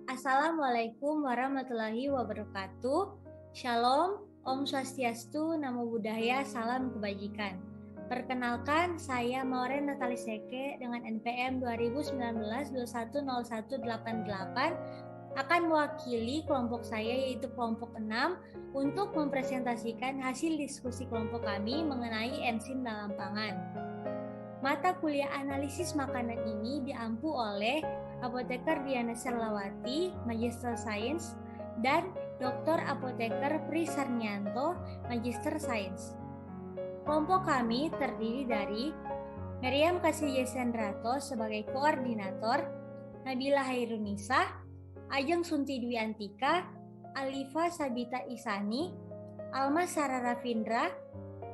Assalamualaikum warahmatullahi wabarakatuh. Shalom, Om Swastiastu, Namo Buddhaya, Salam Kebajikan. Perkenalkan, saya Maureen Natali Seke dengan NPM 2019-210188 akan mewakili kelompok saya yaitu kelompok 6 untuk mempresentasikan hasil diskusi kelompok kami mengenai enzim dalam pangan. Mata kuliah analisis makanan ini diampu oleh Apoteker Diana Serlawati, Magister Sains, dan Dr. Apoteker Pri Sarnianto, Magister Sains. Kelompok kami terdiri dari Meriam Kasih Yesendrato sebagai koordinator, Nabila Hairunisa, Ajeng Sunti Dwi Antika, Alifa Sabita Isani, Alma Sarah Rafindra,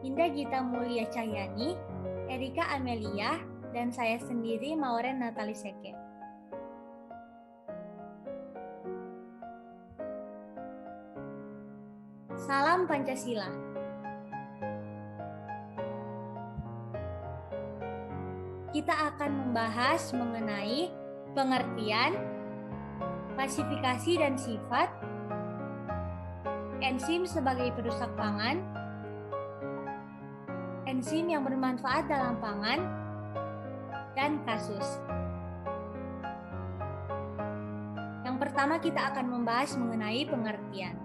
Indah Gita Mulia Cahyani, Erika Amelia, dan saya sendiri Maureen Natali Seke. Salam Pancasila. Kita akan membahas mengenai pengertian, klasifikasi dan sifat, enzim sebagai perusak pangan, enzim yang bermanfaat dalam pangan, dan kasus. Yang pertama kita akan membahas mengenai pengertian.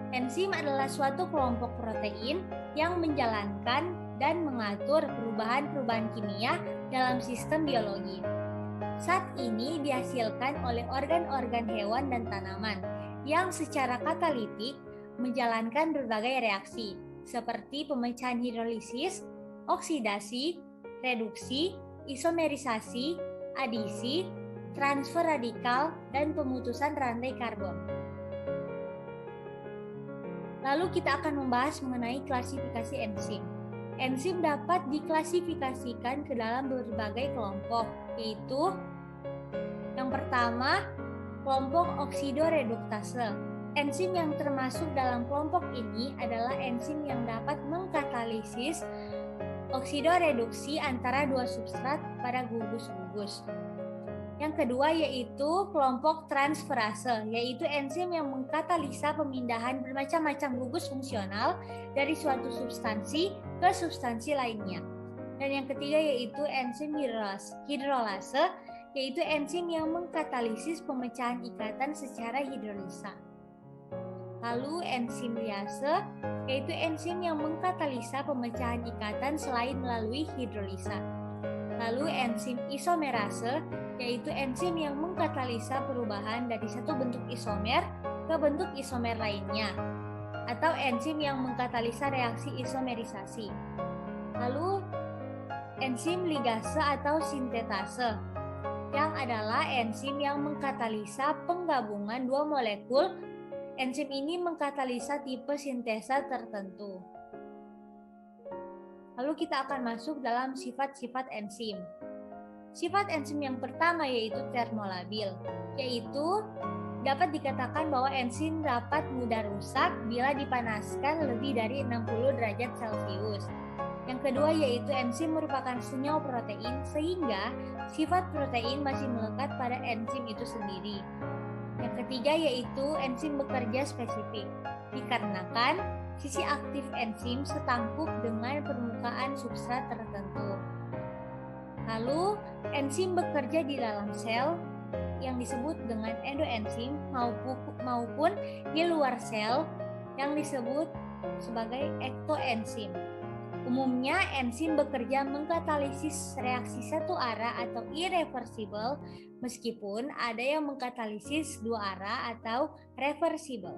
Enzim adalah suatu kelompok protein yang menjalankan dan mengatur perubahan-perubahan kimia dalam sistem biologi. Zat ini dihasilkan oleh organ-organ hewan dan tanaman yang secara katalitik menjalankan berbagai reaksi seperti pemecahan hidrolisis, oksidasi, reduksi, isomerisasi, adisi, transfer radikal, dan pemutusan rantai karbon. Lalu kita akan membahas mengenai klasifikasi enzim. Enzim dapat diklasifikasikan ke dalam berbagai kelompok, yaitu yang pertama, kelompok oksidoreduktase. Enzim yang termasuk dalam kelompok ini adalah enzim yang dapat mengkatalisis oksidoreduksi antara dua substrat pada gugus-gugus. Yang kedua yaitu kelompok transferase, yaitu enzim yang mengkatalisa pemindahan bermacam-macam gugus fungsional dari suatu substansi ke substansi lainnya. Dan yang ketiga yaitu enzim hidrolase, yaitu enzim yang mengkatalisis pemecahan ikatan secara hidrolisa. Lalu enzim liase, yaitu enzim yang mengkatalisa pemecahan ikatan selain melalui hidrolisa. Lalu enzim isomerase, yaitu enzim yang mengkatalisa perubahan dari satu bentuk isomer ke bentuk isomer lainnya, atau enzim yang mengkatalisa reaksi isomerisasi. Lalu enzim ligase atau sintetase, yang adalah enzim yang mengkatalisa penggabungan dua molekul. Enzim ini mengkatalisa tipe sintesa tertentu. Lalu kita akan masuk dalam sifat-sifat enzim. Sifat enzim yang pertama yaitu termolabil, yaitu dapat dikatakan bahwa enzim dapat mudah rusak bila dipanaskan lebih dari 60 derajat Celcius. Yang kedua yaitu enzim merupakan senyawa protein sehingga sifat protein masih melekat pada enzim itu sendiri. Yang ketiga yaitu enzim bekerja spesifik, dikarenakan sisi aktif enzim setangkup dengan permukaan substrat tertentu. Lalu, enzim bekerja di dalam sel yang disebut dengan endoenzim maupun di luar sel yang disebut sebagai ektoenzim. Umumnya, enzim bekerja mengkatalisis reaksi satu arah atau irreversible, meskipun ada yang mengkatalisis dua arah atau reversible.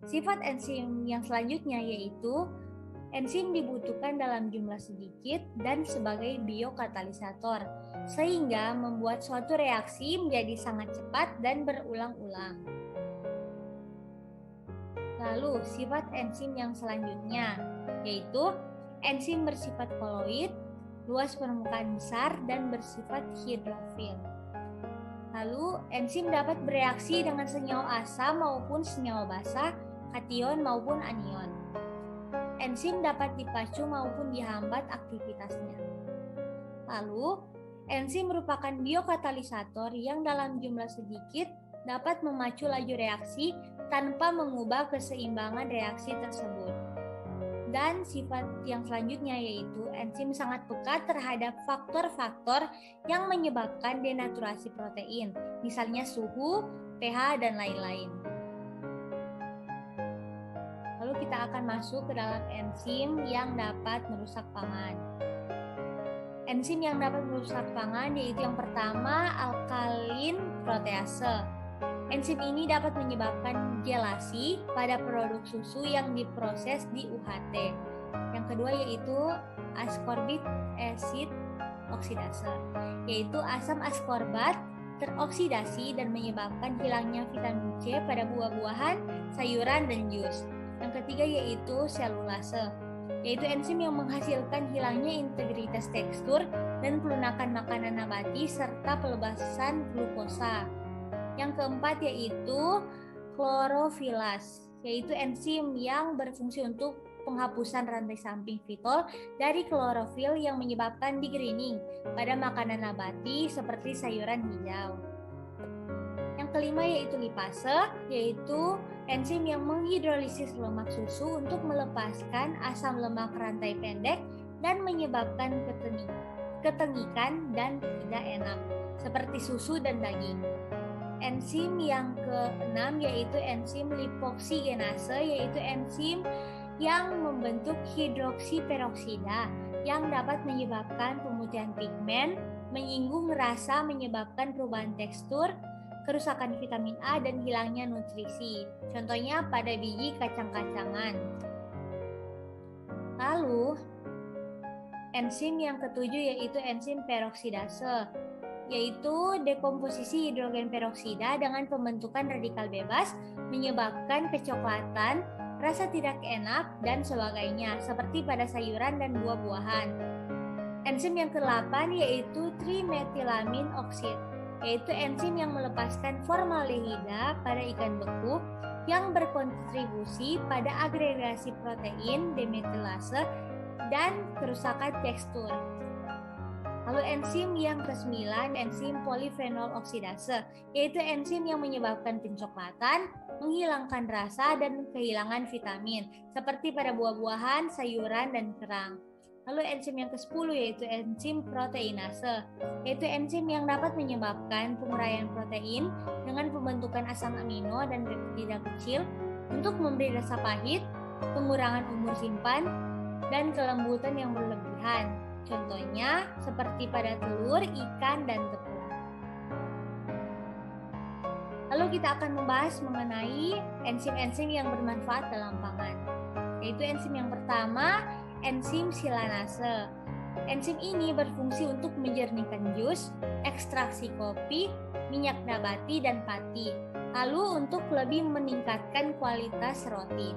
Sifat enzim yang selanjutnya yaitu enzim dibutuhkan dalam jumlah sedikit dan sebagai biokatalisator, sehingga membuat suatu reaksi menjadi sangat cepat dan berulang-ulang. Lalu, sifat enzim yang selanjutnya yaitu enzim bersifat koloid, luas permukaan besar, dan bersifat hidrofil. Lalu, enzim dapat bereaksi dengan senyawa asam maupun senyawa basa, kation maupun anion. Enzim dapat dipacu maupun dihambat aktivitasnya. Lalu, Enzim merupakan biokatalisator yang dalam jumlah sedikit dapat memacu laju reaksi tanpa mengubah keseimbangan reaksi tersebut. Dan sifat yang selanjutnya yaitu enzim sangat peka terhadap faktor-faktor yang menyebabkan denaturasi protein, misalnya suhu, pH, dan lain-lain. Lalu kita akan masuk ke dalam enzim yang dapat merusak pangan. Enzim yang dapat merusak pangan yaitu yang pertama alkalin protease. Enzim ini dapat menyebabkan gelasi pada produk susu yang diproses di UHT. Yang kedua yaitu ascorbic acid oksidase, yaitu asam askorbat teroksidasi dan menyebabkan hilangnya vitamin C pada buah-buahan, sayuran, dan jus. Yang ketiga yaitu selulase, yaitu enzim yang menghasilkan hilangnya integritas tekstur dan pelunakan makanan nabati serta pelepasan glukosa. Yang keempat yaitu klorofilas, yaitu enzim yang berfungsi untuk penghapusan rantai samping fitol dari klorofil yang menyebabkan degreening pada makanan nabati seperti sayuran hijau. Yang kelima yaitu lipase, yaitu enzim yang menghidrolisis lemak susu untuk melepaskan asam lemak rantai pendek dan menyebabkan ketengikan dan tidak enak, seperti susu dan daging. Enzim yang keenam yaitu enzim lipoksigenase, yaitu enzim yang membentuk hidroksiperoksida yang dapat menyebabkan pemutihan pigmen, menyinggung rasa, menyebabkan perubahan tekstur, kerusakan vitamin A, dan hilangnya nutrisi. Contohnya pada biji kacang-kacangan. Lalu, enzim yang ketujuh yaitu enzim peroksidase, yaitu dekomposisi hidrogen peroksida dengan pembentukan radikal bebas, menyebabkan kecoklatan, rasa tidak enak, dan sebagainya, seperti pada sayuran dan buah-buahan. Enzim yang ke-8 yaitu trimetilamin oksid, yaitu enzim yang melepaskan formaldehida pada ikan beku yang berkontribusi pada agregasi protein demetilase dan kerusakan tekstur. Lalu enzim yang ke-9, enzim polifenol oksidase, yaitu enzim yang menyebabkan pencoklatan, menghilangkan rasa, dan kehilangan vitamin, seperti pada buah-buahan, sayuran, dan kerang. Lalu enzim yang ke-10 yaitu enzim proteinase, yaitu enzim yang dapat menyebabkan penguraian protein dengan pembentukan asam amino dan peptida kecil untuk memberi rasa pahit, pengurangan umur simpan, dan kelembutan yang berlebihan. Contohnya seperti pada telur, ikan, dan tepung. Lalu kita akan membahas mengenai enzim-enzim yang bermanfaat dalam pangan. Yaitu enzim yang pertama, enzim silanase. Enzim ini berfungsi untuk menjernihkan jus, ekstraksi kopi, minyak nabati, dan pati. Lalu untuk lebih meningkatkan kualitas roti.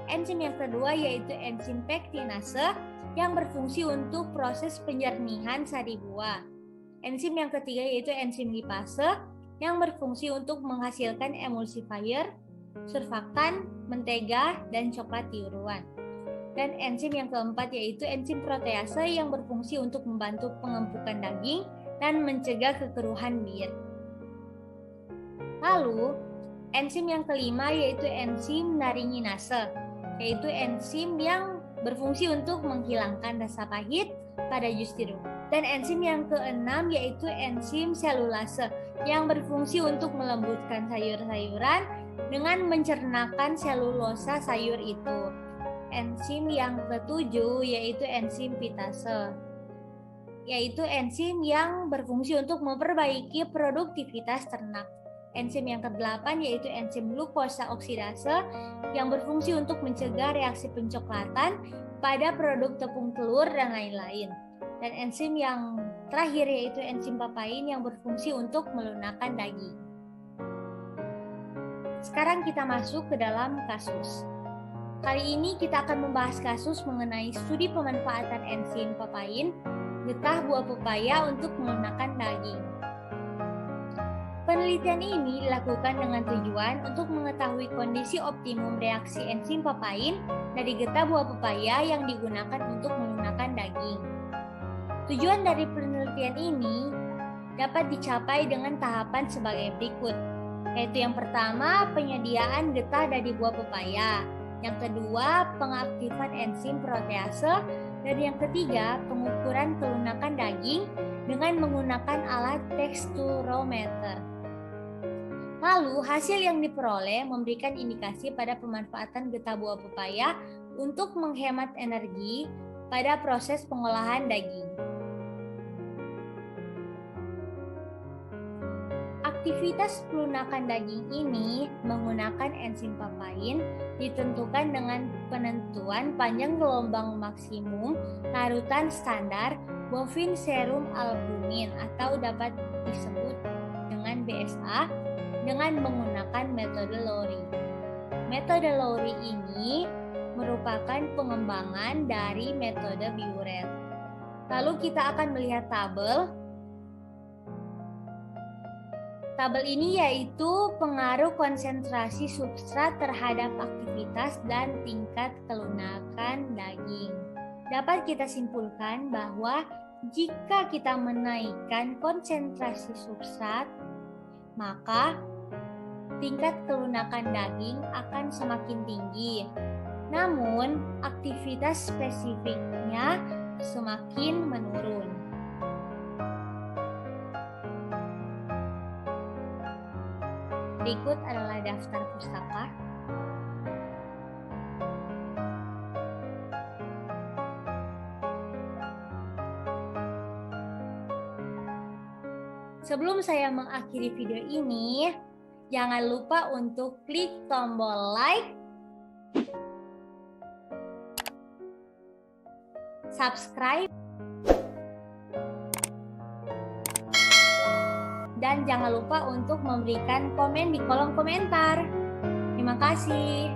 Enzim yang kedua yaitu enzim pektinase yang berfungsi untuk proses penjernihan sari buah. Enzim yang ketiga yaitu enzim lipase yang berfungsi untuk menghasilkan emulsifier, surfaktan, mentega, dan coklat tiruan. Dan enzim yang keempat yaitu enzim protease yang berfungsi untuk membantu pengempukan daging dan mencegah kekeruhan bir. Lalu, enzim yang kelima yaitu enzim naringinase, yaitu enzim yang berfungsi untuk menghilangkan rasa pahit pada jus tirum. Dan enzim yang keenam yaitu enzim selulase yang berfungsi untuk melembutkan sayur-sayuran dengan mencernakan selulosa sayur itu. Enzim yang ketujuh yaitu enzim pitase, yaitu enzim yang berfungsi untuk memperbaiki produktivitas ternak. Enzim yang ke-8 yaitu enzim glukosa oksidase yang berfungsi untuk mencegah reaksi pencoklatan pada produk tepung telur dan lain-lain. Dan enzim yang terakhir yaitu enzim papain yang berfungsi untuk melunakkan daging. Sekarang kita masuk ke dalam kasus. Kali ini kita akan membahas kasus mengenai studi pemanfaatan enzim papain, getah buah pepaya untuk melunakkan daging. Penelitian ini dilakukan dengan tujuan untuk mengetahui kondisi optimum reaksi enzim papain dari getah buah pepaya yang digunakan untuk melunakkan daging. Tujuan dari penelitian ini dapat dicapai dengan tahapan sebagai berikut, yaitu yang pertama, penyediaan getah dari buah pepaya, yang kedua, pengaktifan enzim protease, dan yang ketiga, pengukuran kelunakan daging dengan menggunakan alat teksturometer. Lalu, hasil yang diperoleh memberikan indikasi pada pemanfaatan getah buah pepaya untuk menghemat energi pada proses pengolahan daging. Aktivitas pelunakan daging ini menggunakan enzim papain ditentukan dengan penentuan panjang gelombang maksimum larutan standar bovine serum albumin atau dapat disebut dengan BSA dengan menggunakan metode Lowry. Metode Lowry ini merupakan pengembangan dari metode Biuret. Lalu kita akan melihat tabel. Tabel ini yaitu pengaruh konsentrasi substrat terhadap aktivitas dan tingkat kelunakan daging. Dapat kita simpulkan bahwa jika kita menaikkan konsentrasi substrat, maka tingkat kelunakan daging akan semakin tinggi. Namun, aktivitas spesifiknya semakin menurun. Berikut adalah daftar pustaka. Sebelum saya mengakhiri video ini, jangan lupa untuk klik tombol like, subscribe, dan jangan lupa untuk memberikan komen di kolom komentar. Terima kasih.